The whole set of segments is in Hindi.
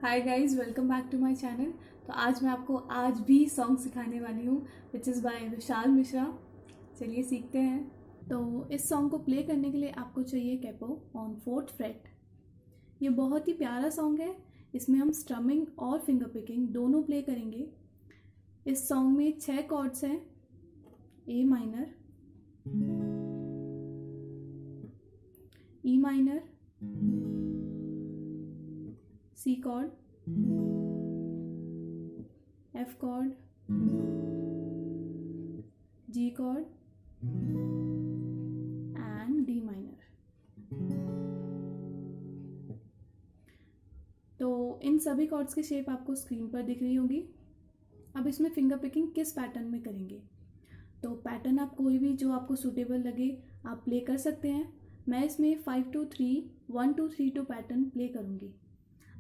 Hi guys, welcome back to my channel. तो आज मैं आपको आज भी सॉन्ग सिखाने वाली हूँ which is by Vishal Mishra. चलिए सीखते हैं। तो इस सॉन्ग को प्ले करने के लिए आपको चाहिए कैपो ऑन 4th फ्रेट। ये बहुत ही प्यारा सॉन्ग है। इसमें हम स्ट्रमिंग और फिंगर पिकिंग दोनों प्ले करेंगे। इस सॉन्ग में 6 कॉर्ड्स हैं। A minor, E minor, C chord, F chord, G chord and D minor. तो इन सभी कॉर्ड्स की शेप आपको स्क्रीन पर दिख रही होगी। अब इसमें फिंगर पिकिंग किस पैटर्न में करेंगे, तो पैटर्न आप कोई भी जो आपको सूटेबल लगे आप प्ले कर सकते हैं। मैं इसमें 5-2-3 1-2-3-2 पैटर्न प्ले करूँगी।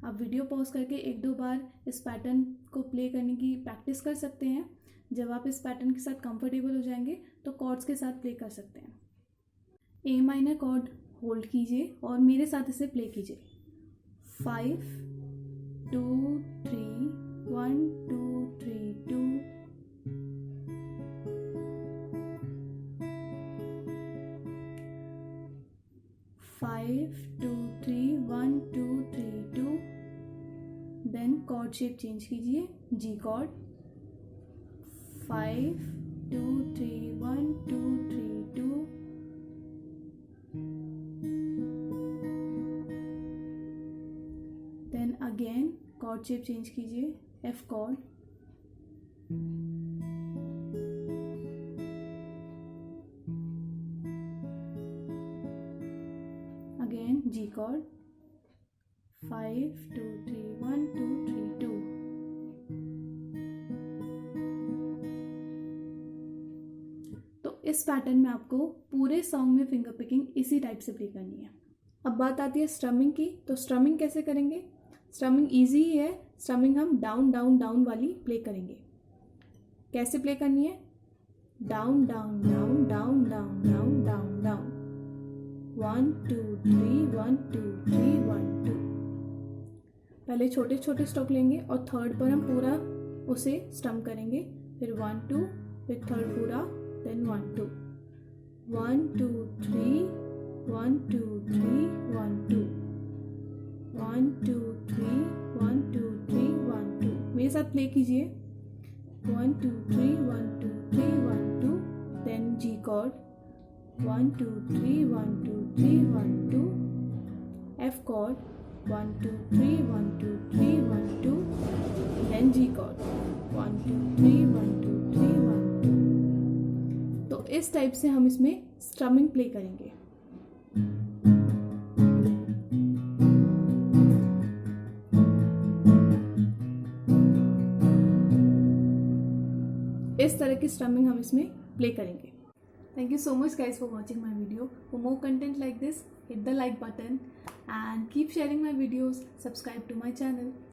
आप वीडियो पॉज करके 1-2 बार इस पैटर्न को प्ले करने की प्रैक्टिस कर सकते हैं। जब आप इस पैटर्न के साथ कंफर्टेबल हो जाएंगे तो कॉर्ड्स के साथ प्ले कर सकते हैं। ए माइनर कॉर्ड होल्ड कीजिए और मेरे साथ इसे प्ले कीजिए। 5 2 3 1 2 3 2। Five, 2, 3, 1, 2, 3, 2। Then chord shape change कीजिए, G chord. 5 2 3 1 2 3 2। Then again chord shape change कीजिए, F chord. Again G chord. 5 2 3 1 2 3 2। तो इस पैटर्न में आपको पूरे सॉन्ग में फिंगर पिकिंग इसी टाइप से प्ले करनी है। अब बात आती है स्ट्रमिंग की। तो स्ट्रमिंग कैसे करेंगे? स्ट्रमिंग इजी ही है। स्ट्रमिंग हम डाउन डाउन डाउन वाली प्ले करेंगे। कैसे प्ले करनी है? Down down down down down down down down. 1 2 3 1 2 3 1 2। पहले छोटे छोटे स्ट्रोक लेंगे और थर्ड पर हम पूरा उसे स्ट्रम करेंगे। फिर 1 2, फिर थर्ड पूरा, देन 1 2 1 2 3 1 2 3 1 2 1 2 3 1 2 3 1 2। मेरे साथ प्ले कीजिए। 1 2 3 1 2 3 1 2। Then G chord 1 2 3 1 2 3 1 2। F chord 1 2 3 1 2 3 1 2। Then G chord 1 2 3 1 2 3 1 2। तो इस टाइप से हम इसमें स्ट्रमिंग प्ले करेंगे। इस तरह की स्ट्रमिंग हम इसमें प्ले करेंगे। Thank you so much guys for watching my video. For more content like this, hit the like button and keep sharing my videos. Subscribe to my channel.